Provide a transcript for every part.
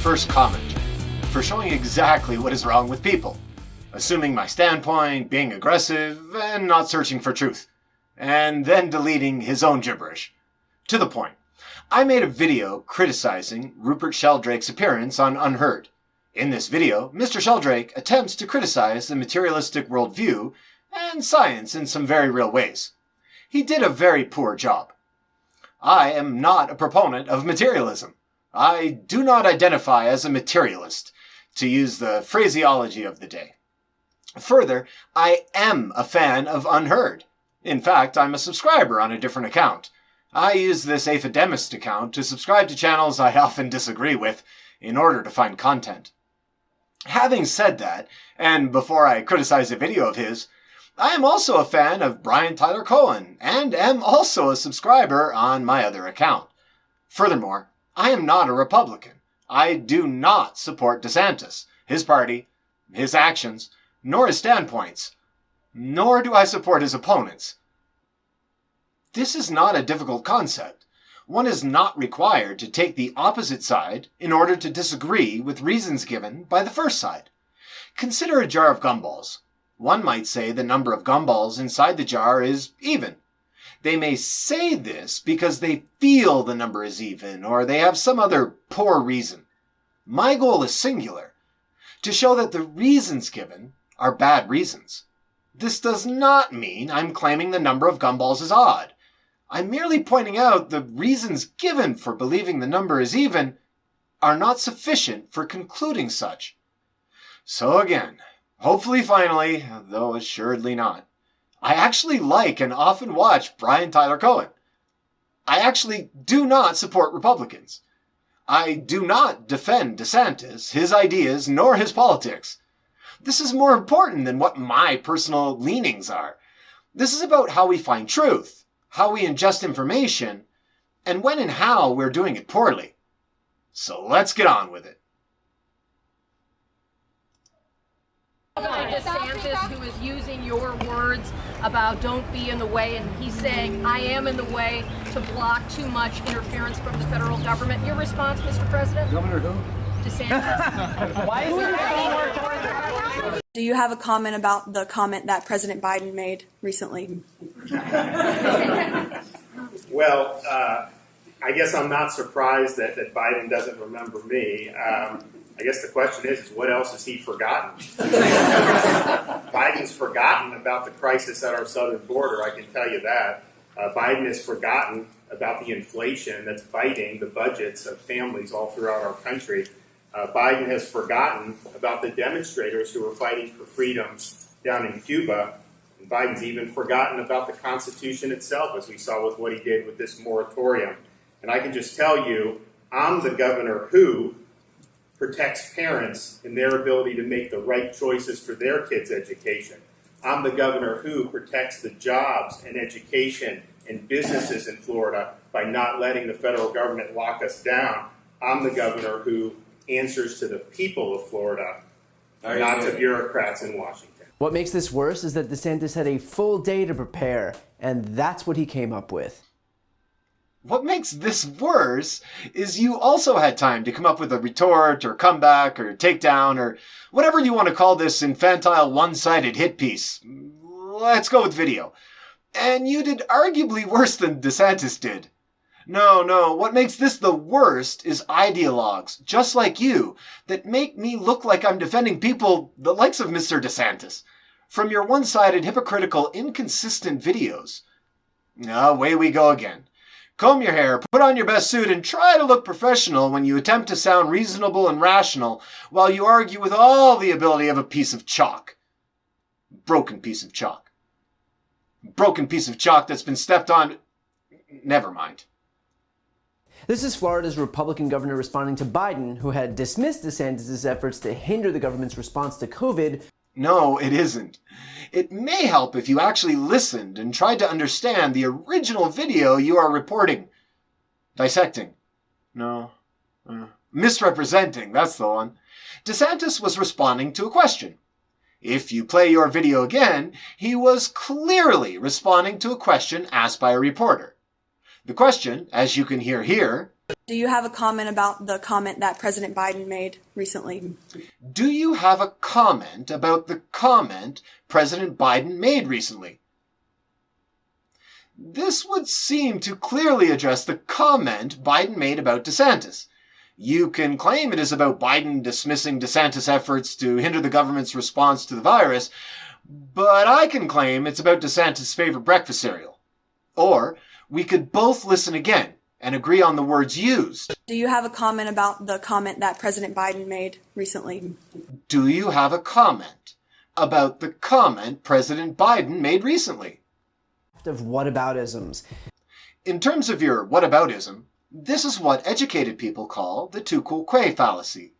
first comment for showing exactly what is wrong with people, assuming my standpoint, being aggressive, and not searching for truth, and then deleting his own gibberish. To the point, I made a video criticizing Rupert Sheldrake's appearance on Unheard. In this video, Mr. Sheldrake attempts to criticize the materialistic worldview and science in some very real ways. He did a very poor job. I am not a proponent of materialism. I do not identify as a materialist, to use the phraseology of the day. Further, I am a fan of Unheard. In fact, I'm a subscriber on a different account. I use this Afidemist account to subscribe to channels I often disagree with in order to find content. Having said that, and before I criticize a video of his, I am also a fan of Brian Tyler Cohen and am also a subscriber on my other account. Furthermore, I am not a Republican. I do not support DeSantis, his party, his actions, nor his standpoints, nor do I support his opponents. This is not a difficult concept. One is not required to take the opposite side in order to disagree with reasons given by the first side. Consider a jar of gumballs. One might say the number of gumballs inside the jar is even. They may say this because they feel the number is even, or they have some other poor reason. My goal is singular, to show that the reasons given are bad reasons. This does not mean I'm claiming the number of gumballs is odd. I'm merely pointing out the reasons given for believing the number is even are not sufficient for concluding such. So again, hopefully finally, though assuredly not, I actually like and often watch Brian Tyler Cohen. I actually do not support Republicans. I do not defend DeSantis, his ideas, nor his politics. This is more important than what my personal leanings are. This is about how we find truth, how we ingest information, and when and how we're doing it poorly. So let's get on with it. DeSantis, who is using your words about don't be in the way, and he's saying I am in the way to block too much interference from the federal government. Your response, Mr. President? Governor who? DeSantis. Why is Do you have a comment about the comment that President Biden made recently? Well, I guess I'm not surprised that Biden doesn't remember me. I guess the question is what else has he forgotten? Biden's forgotten about the crisis at our southern border, I can tell you that. Biden has forgotten about the inflation that's biting the budgets of families all throughout our country. Biden has forgotten about the demonstrators who are fighting for freedom down in Cuba. And Biden's even forgotten about the Constitution itself, as we saw with what he did with this moratorium. And I can just tell you, I'm the governor who protects parents in their ability to make the right choices for their kids' education. I'm the governor who protects the jobs and education and businesses in Florida by not letting the federal government lock us down. I'm the governor who answers to the people of Florida, not to bureaucrats in Washington. What makes this worse is that DeSantis had a full day to prepare, and that's what he came up with. What makes this worse is you also had time to come up with a retort or comeback or takedown or whatever you want to call this infantile one-sided hit piece. Let's go with video. And you did arguably worse than DeSantis did. No, what makes this the worst is ideologues, just like you, that make me look like I'm defending people the likes of Mr. DeSantis. From your one-sided, hypocritical, inconsistent videos. Away we go again. Comb your hair, put on your best suit, and try to look professional when you attempt to sound reasonable and rational while you argue with all the ability of a piece of chalk. Broken piece of chalk. Broken piece of chalk that's been stepped on. Never mind. This is Florida's Republican governor responding to Biden, who had dismissed DeSantis' efforts to hinder the government's response to COVID. No, it isn't. It may help if you actually listened and tried to understand the original video you are reporting. Dissecting. No. Misrepresenting, that's the one. DeSantis was responding to a question. If you play your video again, he was clearly responding to a question asked by a reporter. The question, as you can hear here, Do you have a comment about the comment that President Biden made recently? Do you have a comment about the comment President Biden made recently? This would seem to clearly address the comment Biden made about DeSantis. You can claim it is about Biden dismissing DeSantis' efforts to hinder the government's response to the virus, but I can claim it's about DeSantis' favorite breakfast cereal. Or we could both listen again and agree on the words used. Do you have a comment about the comment that President Biden made recently? Do you have a comment about the comment President Biden made recently? Of whataboutisms. In terms of your whataboutism, this is what educated people call the Quoque fallacy.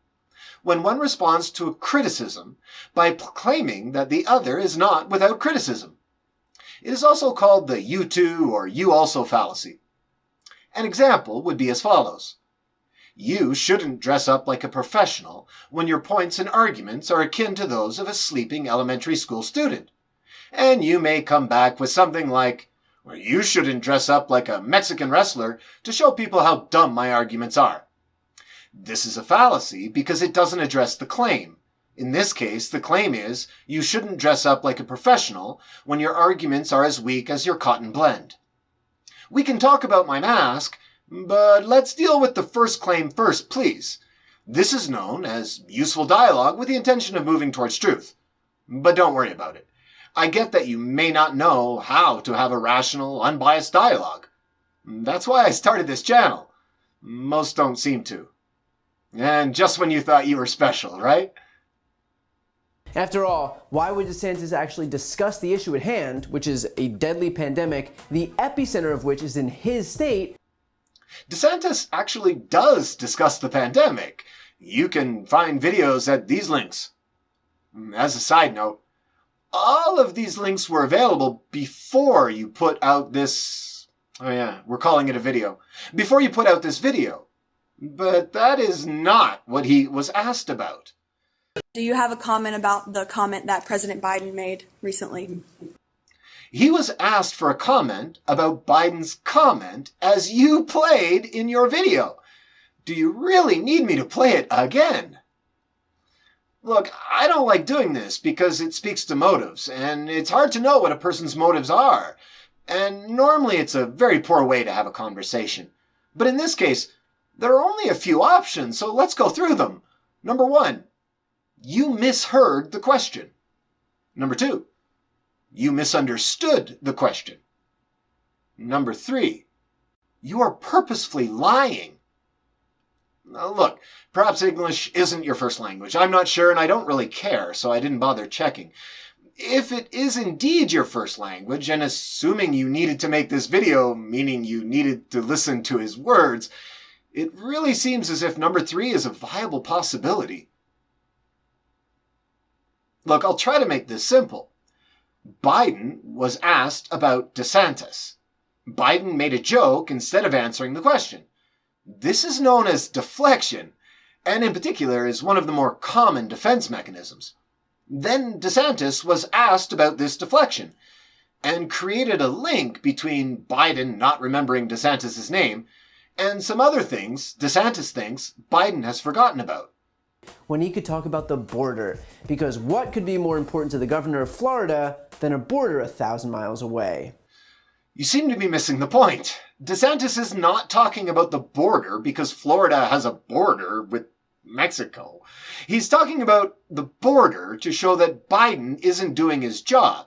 When one responds to a criticism by claiming that the other is not without criticism. It is also called the you too or you also fallacy. An example would be as follows. You shouldn't dress up like a professional when your points and arguments are akin to those of a sleeping elementary school student. And you may come back with something like, well, you shouldn't dress up like a Mexican wrestler to show people how dumb my arguments are. This is a fallacy because it doesn't address the claim. In this case, the claim is you shouldn't dress up like a professional when your arguments are as weak as your cotton blend. We can talk about my mask, but let's deal with the first claim first, please. This is known as useful dialogue with the intention of moving towards truth. But don't worry about it. I get that you may not know how to have a rational, unbiased dialogue. That's why I started this channel. Most don't seem to. And just when you thought you were special, right? After all, why would DeSantis actually discuss the issue at hand, which is a deadly pandemic, the epicenter of which is in his state? DeSantis actually does discuss the pandemic. You can find videos at these links. As a side note, all of these links were available before you put out this... Oh yeah, we're calling it a video. Before you put out this video. But that is not what he was asked about. Do you have a comment about the comment that President Biden made recently? He was asked for a comment about Biden's comment as you played in your video. Do you really need me to play it again? Look, I don't like doing this because it speaks to motives, and it's hard to know what a person's motives are. And normally it's a very poor way to have a conversation. But in this case, there are only a few options, so let's go through them. Number 1, you misheard the question. Number 2, you misunderstood the question. Number 3, you are purposefully lying. Now, look, perhaps English isn't your first language. I'm not sure and I don't really care, so I didn't bother checking. If it is indeed your first language, and assuming you needed to make this video, meaning you needed to listen to his words, it really seems as if number 3 is a viable possibility. Look, I'll try to make this simple. Biden was asked about DeSantis. Biden made a joke instead of answering the question. This is known as deflection, and in particular is one of the more common defense mechanisms. Then DeSantis was asked about this deflection, and created a link between Biden not remembering DeSantis' name and some other things DeSantis thinks Biden has forgotten about. When he could talk about the border, because what could be more important to the governor of Florida than a border 1,000 miles away? You seem to be missing the point. DeSantis is not talking about the border because Florida has a border with Mexico. He's talking about the border to show that Biden isn't doing his job.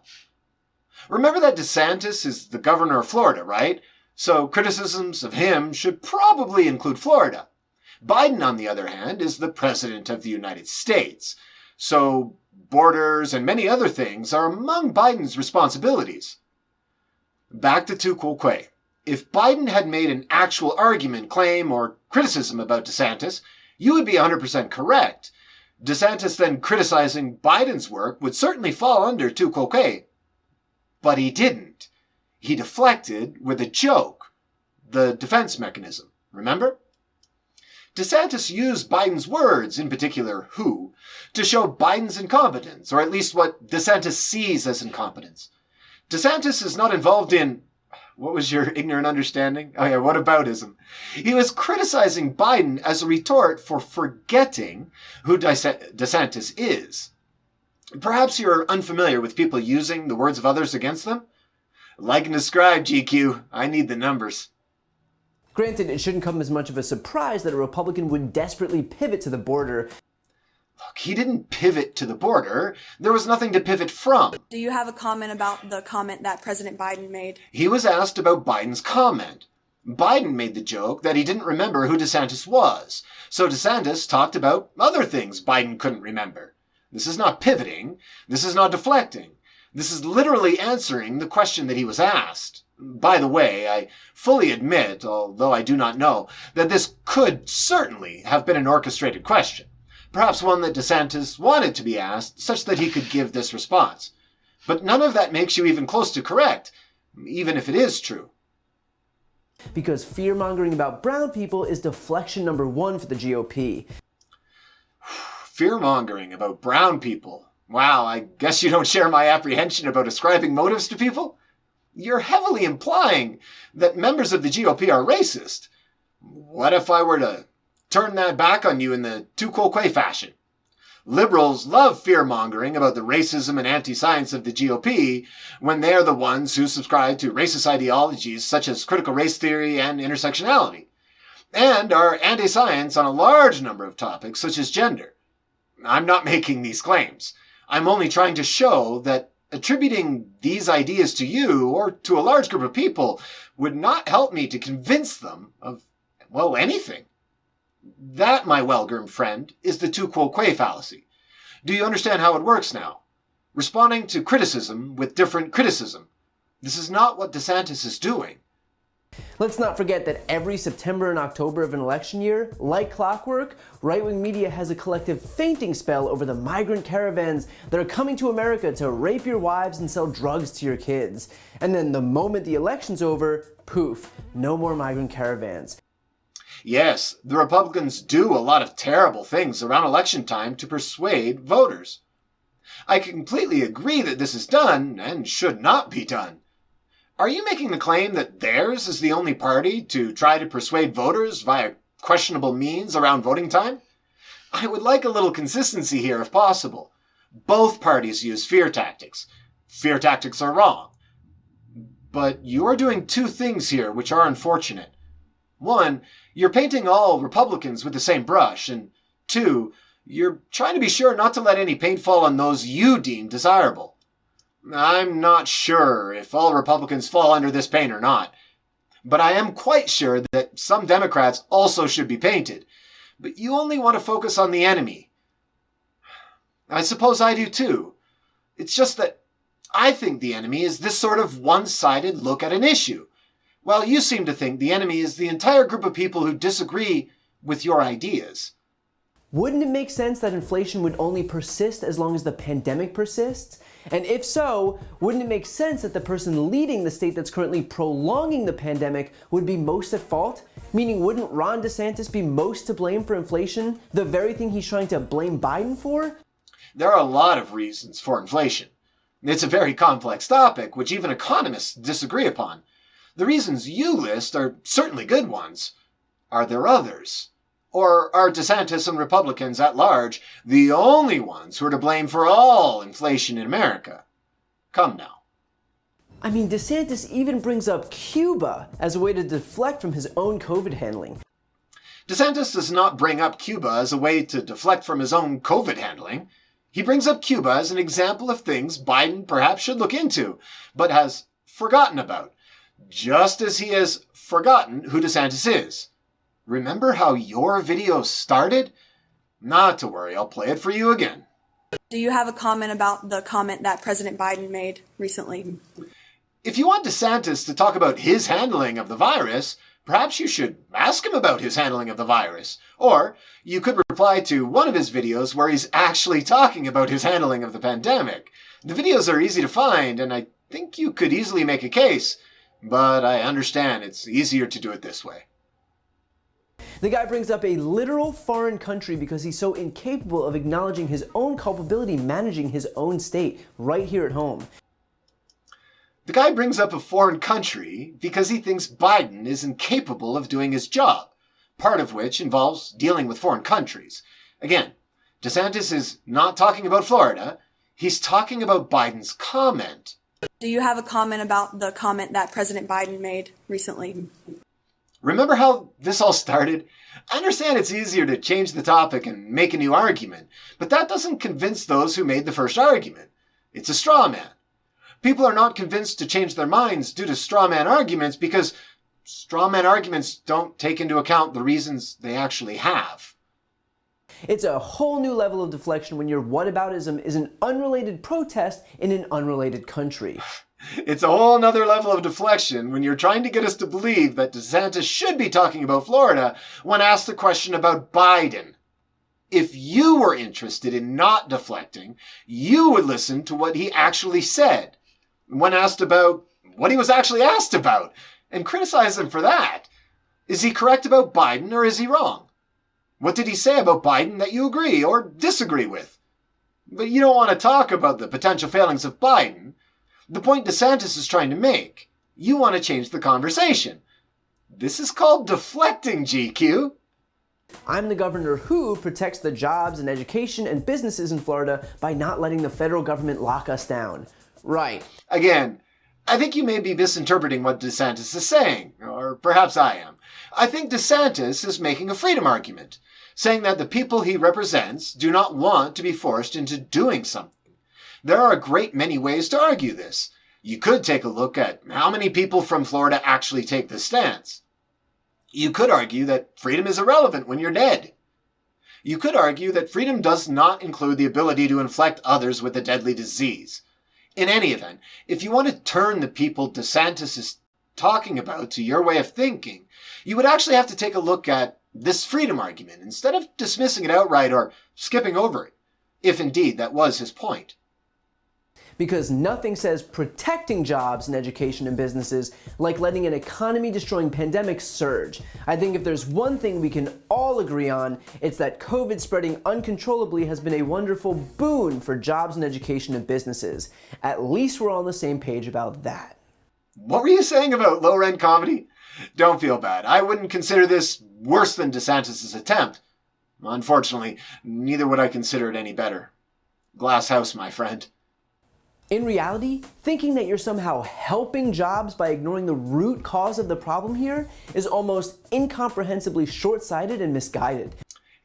Remember that DeSantis is the governor of Florida, right? So criticisms of him should probably include Florida. Biden, on the other hand, is the president of the United States. So borders and many other things are among Biden's responsibilities. Back to Quoque. If Biden had made an actual argument, claim, or criticism about DeSantis, you would be 100% correct. DeSantis then criticizing Biden's work would certainly fall under Quoque. But he didn't. He deflected with a joke, the defense mechanism, remember? DeSantis used Biden's words, in particular who, to show Biden's incompetence, or at least what DeSantis sees as incompetence. DeSantis is not involved in, What was your ignorant understanding? Oh yeah, whataboutism. He was criticizing Biden as a retort for forgetting who DeSantis is. Perhaps you're unfamiliar with people using the words of others against them? Like and describe, GQ. I need the numbers. Granted, it shouldn't come as much of a surprise that a Republican would desperately pivot to the border. Look, he didn't pivot to the border. There was nothing to pivot from. Do you have a comment about the comment that President Biden made? He was asked about Biden's comment. Biden made the joke that he didn't remember who DeSantis was. So DeSantis talked about other things Biden couldn't remember. This is not pivoting. This is not deflecting. This is literally answering the question that he was asked. By the way, I fully admit, although I do not know, that this could certainly have been an orchestrated question. Perhaps one that DeSantis wanted to be asked, such that he could give this response. But none of that makes you even close to correct, even if it is true. Because fear-mongering about brown people is deflection number one for the GOP. Fear-mongering about brown people? Wow, I guess you don't share my apprehension about ascribing motives to people? You're heavily implying that members of the GOP are racist. What if I were to turn that back on you in the Quoque fashion? Liberals love fear-mongering about the racism and anti-science of the GOP when they are the ones who subscribe to racist ideologies such as critical race theory and intersectionality, and are anti-science on a large number of topics such as gender. I'm not making these claims. I'm only trying to show that attributing these ideas to you or to a large group of people would not help me to convince them of, well, anything. That, my well-groomed friend, is the Quoque fallacy. Do you understand how it works now? Responding to criticism with different criticism. This is not what DeSantis is doing. Let's not forget that every September and October of an election year, like clockwork, right-wing media has a collective fainting spell over the migrant caravans that are coming to America to rape your wives and sell drugs to your kids. And then the moment the election's over, poof, no more migrant caravans. Yes, the Republicans do a lot of terrible things around election time to persuade voters. I completely agree that this is done and should not be done. Are you making the claim that theirs is the only party to try to persuade voters via questionable means around voting time? I would like a little consistency here if possible. Both parties use fear tactics. Fear tactics are wrong. But you are doing two things here which are unfortunate. One, you're painting all Republicans with the same brush, and two, you're trying to be sure not to let any paint fall on those you deem desirable. I'm not sure if all Republicans fall under this paint or not, but I am quite sure that some Democrats also should be painted. But you only want to focus on the enemy. I suppose I do too. It's just that I think the enemy is this sort of one-sided look at an issue, while you seem to think the enemy is the entire group of people who disagree with your ideas. Wouldn't it make sense that inflation would only persist as long as the pandemic persists? And if so, wouldn't it make sense that the person leading the state that's currently prolonging the pandemic would be most at fault? Meaning, wouldn't Ron DeSantis be most to blame for inflation, the very thing he's trying to blame Biden for? There are a lot of reasons for inflation. It's a very complex topic, which even economists disagree upon. The reasons you list are certainly good ones. Are there others? Or are DeSantis and Republicans at large the only ones who are to blame for all inflation in America? Come now. I mean, DeSantis even brings up Cuba as a way to deflect from his own COVID handling. DeSantis does not bring up Cuba as a way to deflect from his own COVID handling. He brings up Cuba as an example of things Biden perhaps should look into, but has forgotten about, just as he has forgotten who DeSantis is. Remember how your video started? Not to worry, I'll play it for you again. Do you have a comment about the comment that President Biden made recently? If you want DeSantis to talk about his handling of the virus, perhaps you should ask him about his handling of the virus. Or you could reply to one of his videos where he's actually talking about his handling of the pandemic. The videos are easy to find, and I think you could easily make a case, but I understand it's easier to do it this way. The guy brings up a literal foreign country because he's so incapable of acknowledging his own culpability managing his own state right here at home. The guy brings up a foreign country because he thinks Biden is incapable of doing his job, part of which involves dealing with foreign countries. Again, DeSantis is not talking about Florida. He's talking about Biden's comment. Do you have a comment about the comment that President Biden made recently? Remember how this all started? I understand it's easier to change the topic and make a new argument, but that doesn't convince those who made the first argument. It's a straw man. People are not convinced to change their minds due to straw man arguments because straw man arguments don't take into account the reasons they actually have. It's a whole new level of deflection when your whataboutism is an unrelated protest in an unrelated country. It's a whole nother level of deflection when you're trying to get us to believe that DeSantis should be talking about Florida when asked a question about Biden. If you were interested in not deflecting, you would listen to what he actually said when asked about what he was actually asked about and criticize him for that. Is he correct about Biden or is he wrong? What did he say about Biden that you agree or disagree with? But you don't want to talk about the potential failings of Biden. The point DeSantis is trying to make. You want to change the conversation. This is called deflecting, GQ. I'm the governor who protects the jobs and education and businesses in Florida by not letting the federal government lock us down. Right. Again, I think you may be misinterpreting what DeSantis is saying, or perhaps I am. I think DeSantis is making a freedom argument, saying that the people he represents do not want to be forced into doing something. There are a great many ways to argue this. You could take a look at how many people from Florida actually take this stance. You could argue that freedom is irrelevant when you're dead. You could argue that freedom does not include the ability to infect others with a deadly disease. In any event, if you want to turn the people DeSantis is talking about to your way of thinking, you would actually have to take a look at this freedom argument instead of dismissing it outright or skipping over it, if indeed that was his point. Because nothing says protecting jobs and education and businesses like letting an economy-destroying pandemic surge. I think if there's one thing we can all agree on, it's that COVID spreading uncontrollably has been a wonderful boon for jobs and education and businesses. At least we're all on the same page about that. What were you saying about low-rent comedy? Don't feel bad. I wouldn't consider this worse than DeSantis' attempt. Unfortunately, neither would I consider it any better. Glass house, my friend. In reality, thinking that you're somehow helping jobs by ignoring the root cause of the problem here is almost incomprehensibly short-sighted and misguided.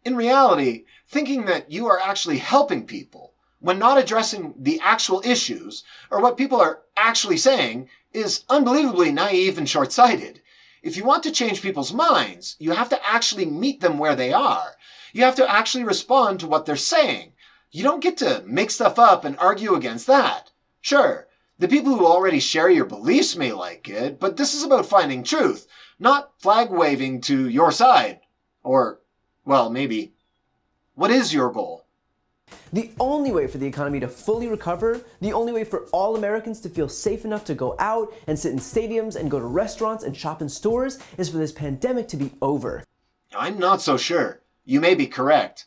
In reality, thinking that you are actually helping people when not addressing the actual issues or what people are actually saying is unbelievably naive and short-sighted. If you want to change people's minds, you have to actually meet them where they are. You have to actually respond to what they're saying. You don't get to make stuff up and argue against that. Sure, the people who already share your beliefs may like it, but this is about finding truth, not flag-waving to your side. Or, well, maybe. What is your goal? The only way for the economy to fully recover, the only way for all Americans to feel safe enough to go out and sit in stadiums and go to restaurants and shop in stores is for this pandemic to be over. I'm not so sure. You may be correct.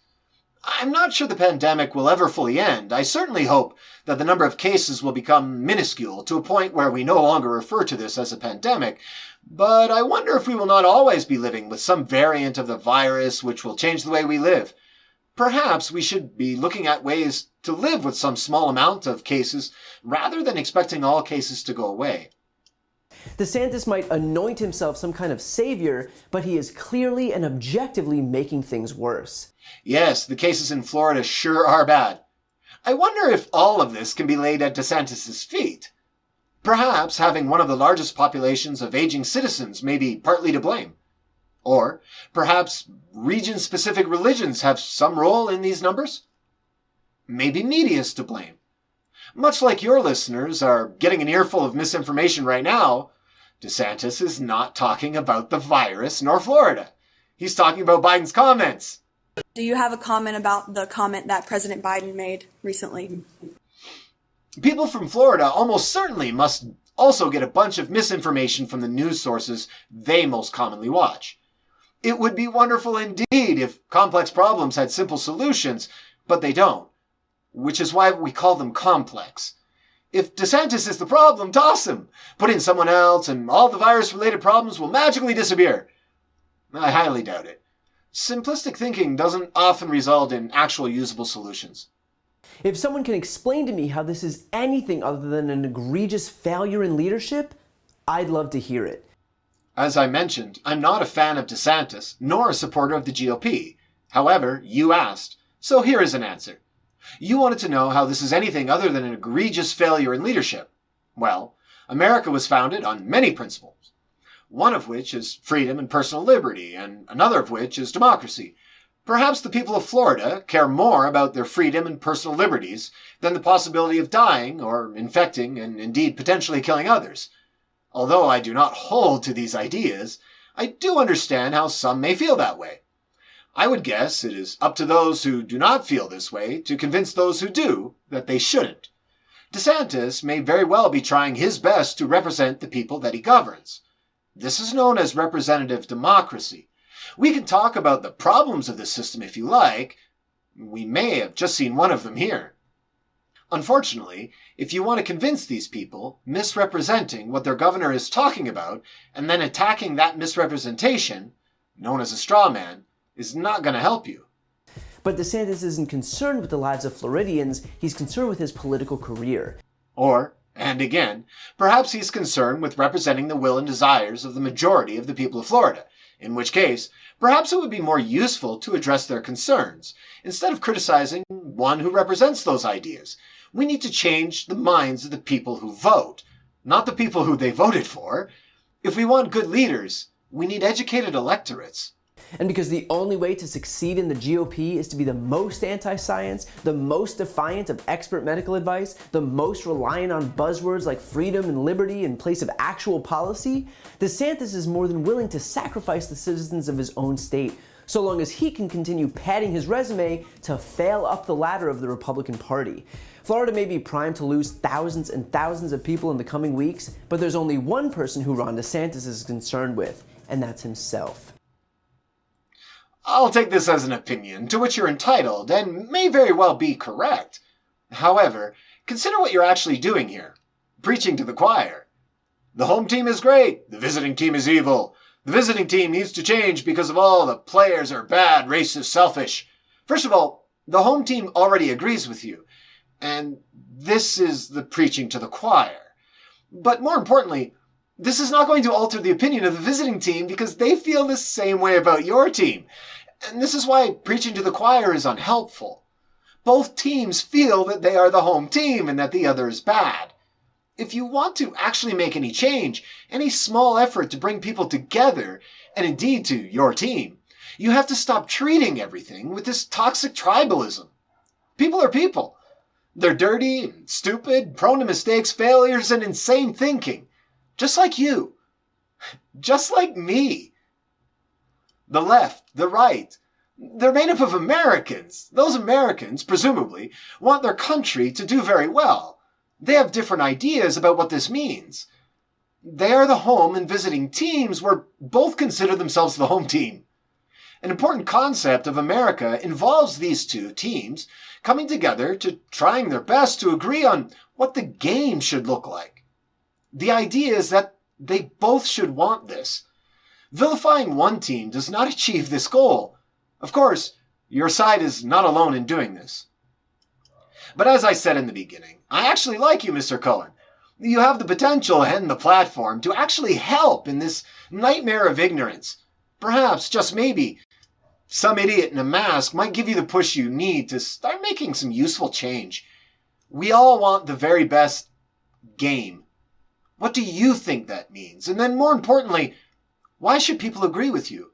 I'm not sure the pandemic will ever fully end. I certainly hope that the number of cases will become minuscule to a point where we no longer refer to this as a pandemic. But I wonder if we will not always be living with some variant of the virus which will change the way we live. Perhaps we should be looking at ways to live with some small amount of cases rather than expecting all cases to go away. DeSantis might anoint himself some kind of savior, but he is clearly and objectively making things worse. Yes, the cases in Florida sure are bad. I wonder if all of this can be laid at DeSantis' feet. Perhaps having one of the largest populations of aging citizens may be partly to blame. Or perhaps region-specific religions have some role in these numbers? Maybe media is to blame. Much like your listeners are getting an earful of misinformation right now, DeSantis is not talking about the virus nor Florida. He's talking about Biden's comments. Do you have a comment about the comment that President Biden made recently? People from Florida almost certainly must also get a bunch of misinformation from the news sources they most commonly watch. It would be wonderful indeed if complex problems had simple solutions, but they don't, which is why we call them complex. If DeSantis is the problem, toss him. Put in someone else and all the virus-related problems will magically disappear. I highly doubt it. Simplistic thinking doesn't often result in actual usable solutions. If someone can explain to me how this is anything other than an egregious failure in leadership, I'd love to hear it. As I mentioned, I'm not a fan of DeSantis, nor a supporter of the GOP. However, you asked, so here is an answer. You wanted to know how this is anything other than an egregious failure in leadership. Well, America was founded on many principles, one of which is freedom and personal liberty, and another of which is democracy. Perhaps the people of Florida care more about their freedom and personal liberties than the possibility of dying or infecting and indeed potentially killing others. Although I do not hold to these ideas, I do understand how some may feel that way. I would guess it is up to those who do not feel this way to convince those who do that they shouldn't. DeSantis may very well be trying his best to represent the people that he governs. This is known as representative democracy. We can talk about the problems of this system if you like. We may have just seen one of them here. Unfortunately, if you want to convince these people, misrepresenting what their governor is talking about and then attacking that misrepresentation, known as a straw man, is not going to help you. But DeSantis isn't concerned with the lives of Floridians, he's concerned with his political career. Or, and again, perhaps he's concerned with representing the will and desires of the majority of the people of Florida, in which case, perhaps it would be more useful to address their concerns, instead of criticizing one who represents those ideas. We need to change the minds of the people who vote, not the people who they voted for. If we want good leaders, we need educated electorates. And because the only way to succeed in the GOP is to be the most anti-science, the most defiant of expert medical advice, the most reliant on buzzwords like freedom and liberty in place of actual policy, DeSantis is more than willing to sacrifice the citizens of his own state, so long as he can continue padding his resume to fail up the ladder of the Republican Party. Florida may be primed to lose thousands and thousands of people in the coming weeks, but there's only one person who Ron DeSantis is concerned with, and that's himself. I'll take this as an opinion, to which you're entitled, and may very well be correct. However, consider what you're actually doing here. Preaching to the choir. The home team is great, the visiting team is evil. The visiting team needs to change because of all the players are bad, racist, selfish. First of all, the home team already agrees with you, and this is the preaching to the choir. But more importantly, this is not going to alter the opinion of the visiting team because they feel the same way about your team. And this is why preaching to the choir is unhelpful. Both teams feel that they are the home team and that the other is bad. If you want to actually make any change, any small effort to bring people together, and indeed to your team, you have to stop treating everything with this toxic tribalism. People are people. They're dirty and stupid, prone to mistakes, failures, and insane thinking. Just like you. Just like me. The left, the right, they're made up of Americans. Those Americans, presumably, want their country to do very well. They have different ideas about what this means. They are the home and visiting teams where both consider themselves the home team. An important concept of America involves these two teams coming together to trying their best to agree on what the game should look like. The idea is that they both should want this. Vilifying one team does not achieve this goal. Of course, your side is not alone in doing this. But as I said in the beginning, I actually like you, Mr. Cohen. You have the potential and the platform to actually help in this nightmare of ignorance. Perhaps, just maybe, some idiot in a mask might give you the push you need to start making some useful change. We all want the very best game. What do you think that means? And then more importantly, why should people agree with you?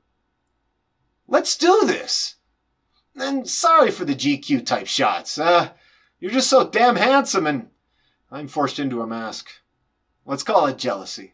Let's do this! And sorry for the GQ type shots. You're just so damn handsome and I'm forced into a mask. Let's call it jealousy.